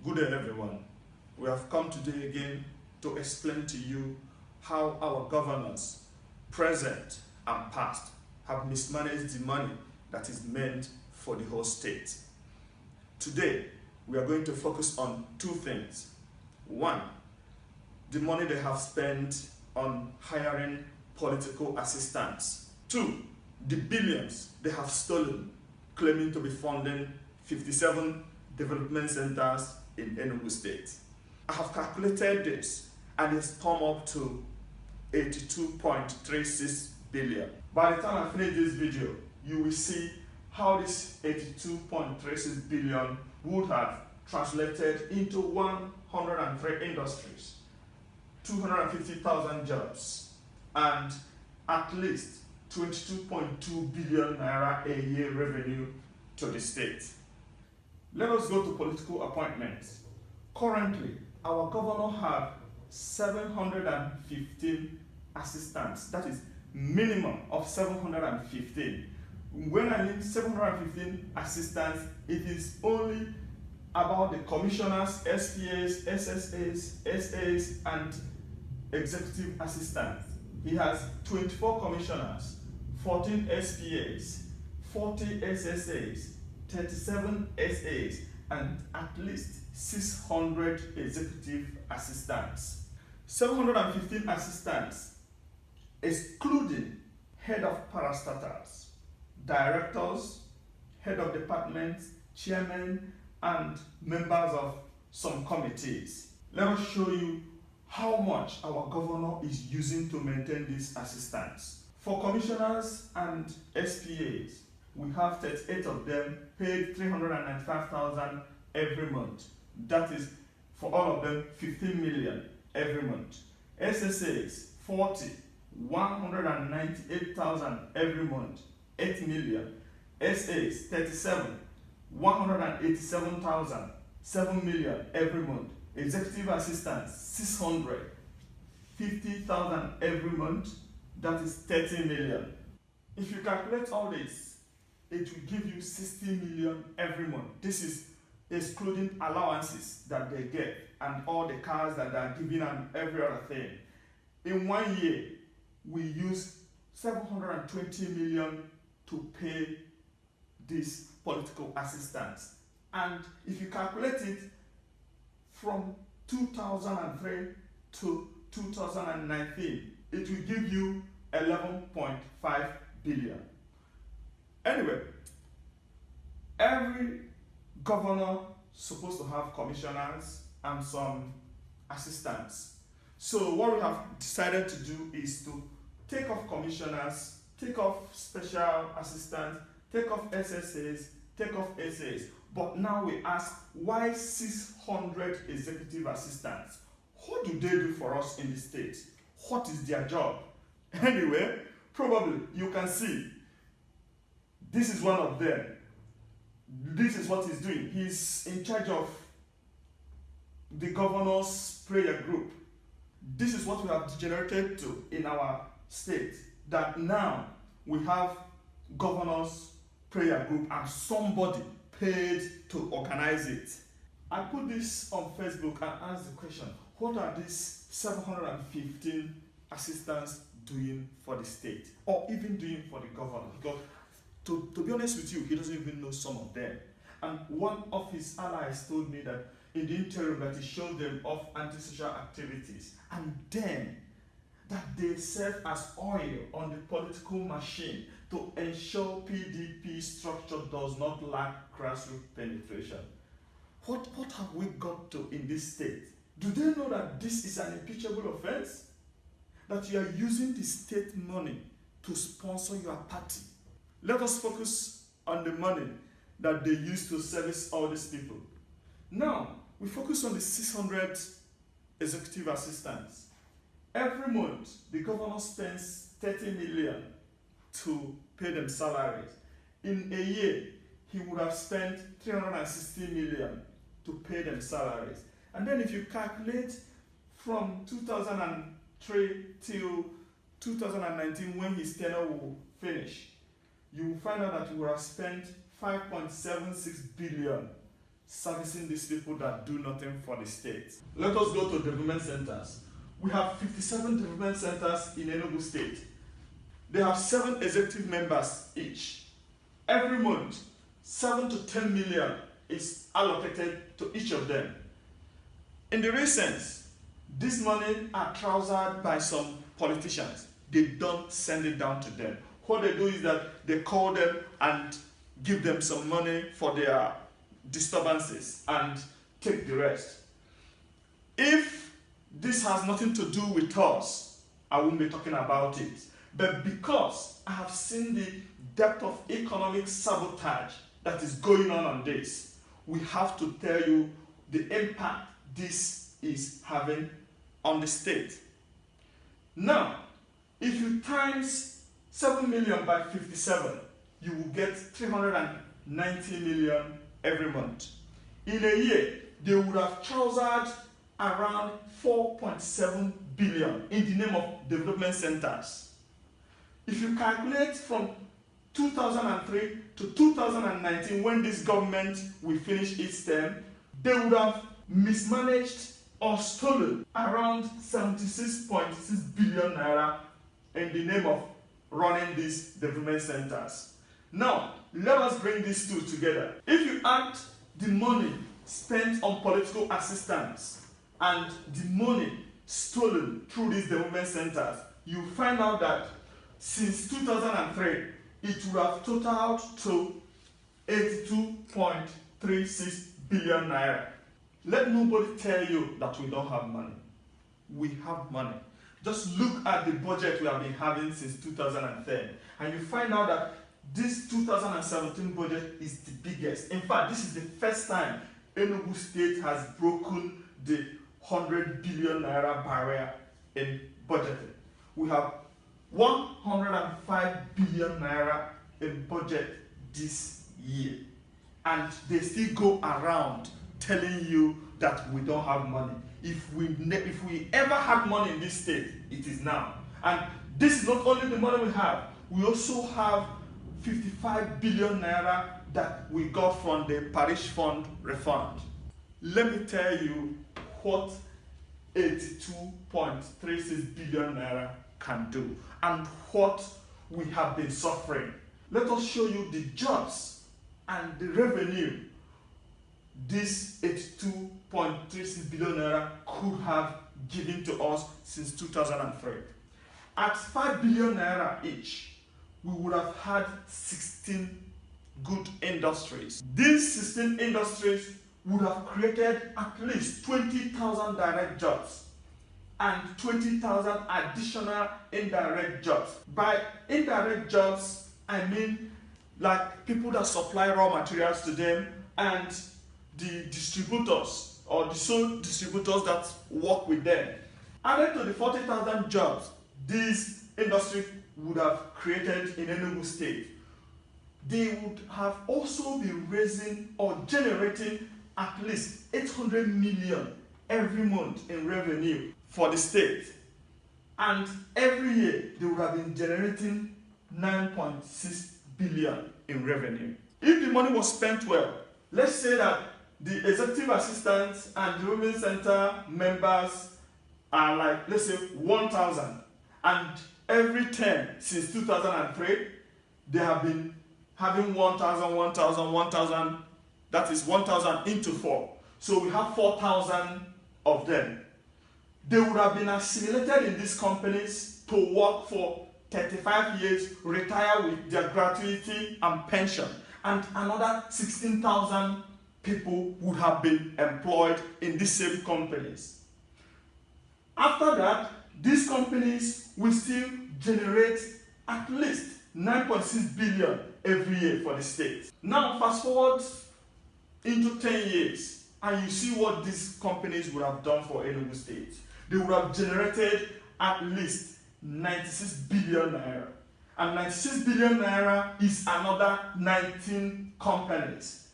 Good day, everyone. We have come today again to explain to you how our governors, present and past, have mismanaged the money that is meant for the whole state. Today, we are going to focus on two things. One, the money they have spent on hiring political assistants. Two, the billions they have stolen, claiming to be funding 57 development centers in Enugu State. I have calculated this and it's come up to 82.36 billion. By the time I finish this video, you will see how this 82.36 billion would have translated into 103 industries, 250,000 jobs, and at least 22.2 billion naira a year revenue to the state. Let us go to political appointments. Currently, our governor has 715 assistants. That is minimum of 715. When I mean 715 assistants, it is only about the commissioners, SPAs, SSAs, SAs, and executive assistants. He has 24 commissioners, 14 SPAs, 40 SSAs, 37 SAs, and at least 600 executive assistants. 715 assistants, excluding head of parastatals, directors, head of departments, chairmen, and members of some committees. Let us show you how much our governor is using to maintain these assistants. For commissioners and SPAs, we have 38 of them paid 395,000 every month. That is, for all of them, 15 million every month. SSAs, 40, 198,000 every month, 8 million. SAs, 37, 187,000, 7 million every month. Executive assistants, 600, 50,000 every month, that is 30 million. If you calculate all this, it will give you 60 million every month. This is excluding allowances that they get and all the cars that they are giving and every other thing. In 1 year, we use 720 million to pay these political assistants. And if you calculate it from 2003 to 2019, it will give you 11.5 billion. Anyway, every governor is supposed to have commissioners and some assistants. So what we have decided to do is to take off commissioners, take off special assistants, take off SSAs, take off SAs. But now we ask, why 600 executive assistants? What do they do for us in the state? What is their job? Anyway, probably you can see this is one of them. This is what he's doing. He's in charge of the governor's prayer group. This is what we have degenerated to in our state, that now we have governor's prayer group and somebody paid to organize it. I put this on Facebook and asked the question, what are these 715 assistants doing for the state, or even doing for the governor? Because to be honest with you, he doesn't even know some of them. And one of his allies told me that in the interim that he showed them off antisocial activities, and then that they serve as oil on the political machine to ensure PDP structure does not lack grassroots penetration. What have we got to in this state? Do they know that this is an impeachable offense? That you are using the state money to sponsor your party? Let us focus on the money that they use to service all these people. Now, we focus on the 600 executive assistants. Every month, the governor spends 30 million to pay them salaries. In a year, he would have spent 360 million to pay them salaries. And then if you calculate from 2003 till 2019, when his tenure will finish, you will find out that he would have spent 5.76 billion servicing these people that do nothing for the state. Let us go to development centers. We have 57 development centers in Enugu State. They have 7 executive members each. Every month, 7 to 10 million is allocated to each of them. In the recent, this money are trousered by some politicians. They don't send it down to them. What they do is that they call them and give them some money for their disturbances and take the rest. If this has nothing to do with us, I won't be talking about it. But because I have seen the depth of economic sabotage that is going on this, we have to tell you the impact this is having on the state. Now, if you times 7 million by 57, you will get 390 million every month. In a year, they would have trousered around 4.7 billion in the name of development centers. If you calculate from 2003 to 2019, when this government will finish its term, they would have mismanaged or stolen around 76.6 billion naira in the name of running these development centers. Now, let us bring these two together. If you add the money spent on political assistance and the money stolen through these development centers, you find out that since 2003, it would have totaled to 82.36 billion naira. Let nobody tell you that we don't have money. We have money. Just look at the budget we have been having since 2010, and you find out that this 2017 budget is the biggest. In fact, this is the first time Enugu State has broken the 100 billion naira barrier in budgeting. We have 105 billion naira in budget this year, and they still go around telling you that we don't have money. If we ever had money in this state, it is now. And this is not only the money we have, we also have 55 billion naira that we got from the parish fund refund. Let me tell you what 82.36 billion naira can do and what we have been suffering. Let us show you the jobs and the revenue this 82.36 billion naira could have given to us since 2003. At 5 billion naira each, we would have had 16 good industries. These 16 industries would have created at least 20,000 direct jobs and 20,000 additional indirect jobs. By indirect jobs, I mean like people that supply raw materials to them and the distributors or the sole distributors that work with them. Added to the 40,000 jobs these industries would have created in Enugu State, they would have also been raising or generating at least 800 million every month in revenue for the state. And every year they would have been generating 9.6 billion in revenue. If the money was spent well, let's say that the executive assistants and development center members are like, let's say 1,000, and every term since 2003 they have been having 1,000, 1,000, 1,000. That is 1,000 into 4. So we have 4,000 of them. They would have been assimilated in these companies to work for 35 years, retire with their gratuity and pension, and another 16,000 people would have been employed in these same companies. After that, these companies will still generate at least 9.6 billion every year for the state. Now fast forward into 10 years and you see what these companies would have done for Enugu State. They would have generated at least 96 billion naira. And 96 billion naira is another 19 companies.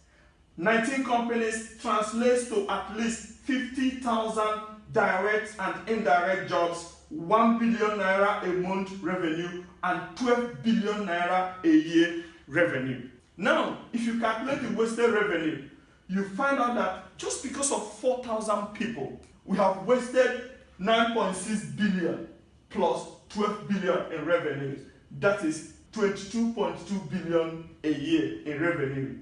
19 companies translates to at least 50,000 direct and indirect jobs, 1 billion naira a month revenue, and 12 billion naira a year revenue. Now, if you calculate the wasted revenue, you find out that just because of 4,000 people, we have wasted 9.6 billion plus 12 billion in revenues. That is 22.2 billion a year in revenue.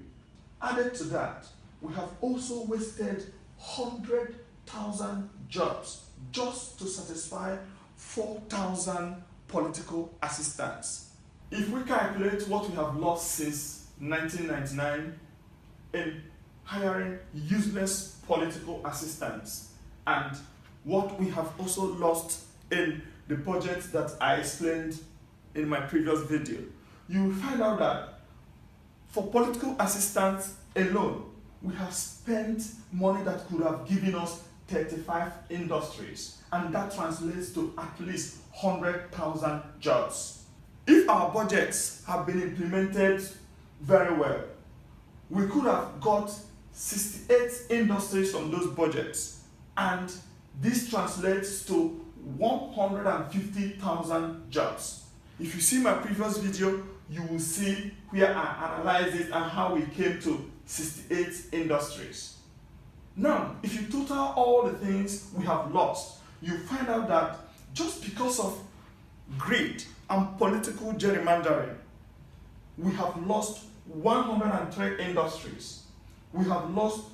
Added to that, we have also wasted 100,000 jobs just to satisfy 4,000 political assistants. If we calculate what we have lost since 1999 in hiring useless political assistants and what we have also lost in the budget that I explained in my previous video, you will find out that for political assistants alone, we have spent money that could have given us 35 industries, and that translates to at least 100,000 jobs. If our budgets have been implemented very well, we could have got 68 industries from those budgets, and this translates to 150,000 jobs. If you see my previous video, you will see where I analyzed it and how we came to 68 industries. Now, if you total all the things we have lost, you find out that just because of greed and political gerrymandering, we have lost 103 industries. We have lost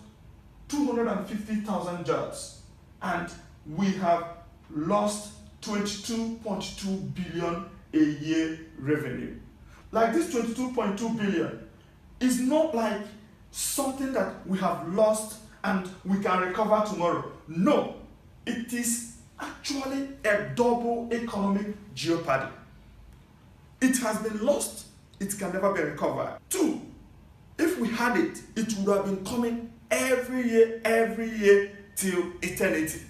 250,000 jobs, and we have lost 22.2 billion a year revenue. Like this 22.2 billion is not like something that we have lost and we can recover tomorrow. No, it is actually a double economic jeopardy. It has been lost, it can never be recovered. Two, if we had it, it would have been coming every year till eternity.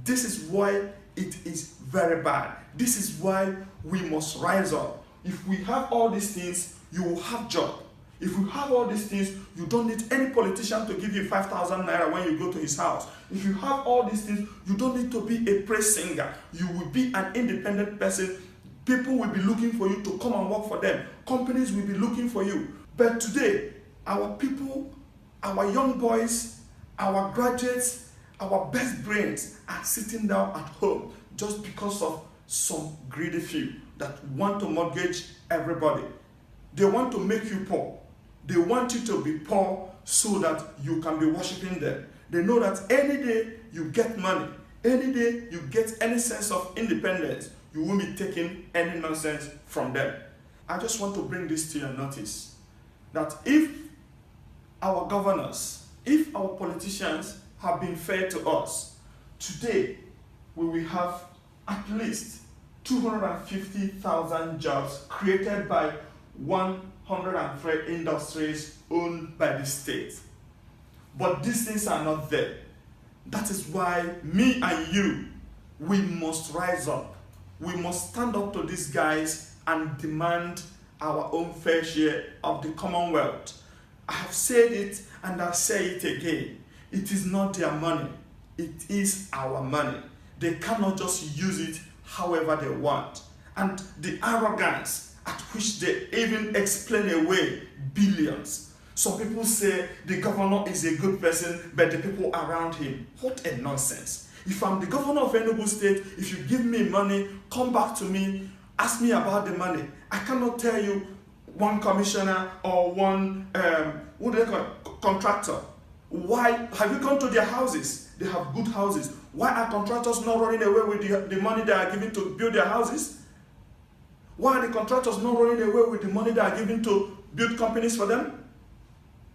This is why it is very bad. This is why we must rise up. If we have all these things, you will have job. If you have all these things, you don't need any politician to give you 5,000 naira when you go to his house. If you have all these things, you don't need to be a praise singer. You will be an independent person. People will be looking for you to come and work for them. Companies will be looking for you. But today, our people, our young boys, our graduates, our best brains are sitting down at home just because of some greedy few that want to mortgage everybody. They want to make you poor. They want you to be poor so that you can be worshiping them. They know that any day you get money, any day you get any sense of independence, you won't be taking any nonsense from them. I just want to bring this to your notice, that if our governors, if our politicians have been fair to us, today we will have at least 250,000 jobs created by 103 industries owned by the state. But these things are not there. That is why me and you, we must rise up. We must stand up to these guys and demand our own fair share of the Commonwealth. I have said it and I'll say it again. It is not their money. It is our money. They cannot just use it however they want. And the arrogance at which they even explain away billions. Some people say the governor is a good person, but the people around him. What a nonsense. If I'm the governor of Enugu State, if you give me money, come back to me, ask me about the money. I cannot tell you one commissioner or one what do they call it? Contractor. Why have you gone to their houses? They have good houses. Why are contractors not running away with the money they are giving to build their houses? Why are the contractors not running away with the money they are giving to build companies for them?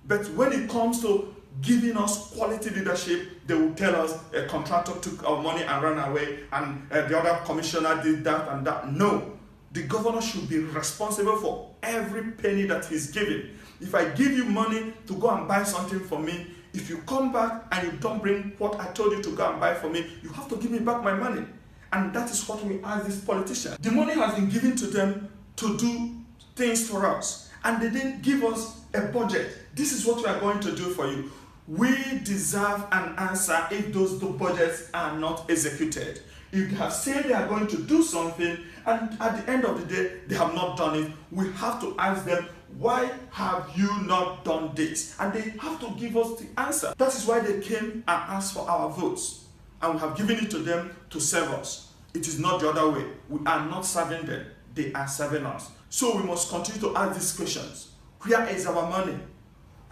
But when it comes to giving us quality leadership, they will tell us a contractor took our money and ran away, and the other commissioner did that and that. No, the governor should be responsible for every penny that he's giving. If I give you money to go and buy something for me, if you come back and you don't bring what I told you to go and buy for me, you have to give me back my money. And that is what we ask these politicians. The money has been given to them to do things for us, and they didn't give us a budget. This is what we are going to do for you. We deserve an answer if those two budgets are not executed. If they have said they are going to do something and at the end of the day they have not done it, we have to ask them, why have you not done this? And they have to give us the answer. That is why they came and asked for our votes. And we have given it to them to serve us. It is not the other way. We are not serving them. They are serving us. So we must continue to ask these questions. Where is our money?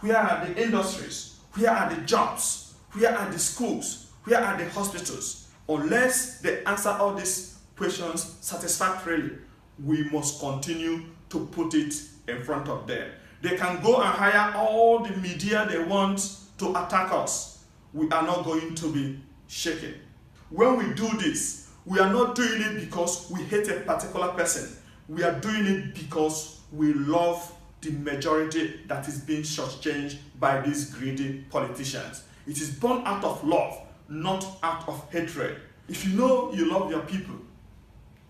Where are the industries? Where are the jobs? Where are the schools? Where are the hospitals? Unless they answer all these questions satisfactorily, we must continue to put it in front of them. They can go and hire all the media they want to attack us. We are not going to be shaken. When we do this, we are not doing it because we hate a particular person. We are doing it because we love the majority that is being shortchanged by these greedy politicians. It is born out of love, not out of hatred. If you know you love your people,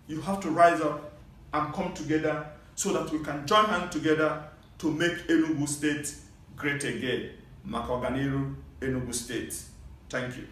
you have to rise up and come together so that we can join hands together to make Enugu State great again. Maka Ọganiru, Enugu State. Thank you.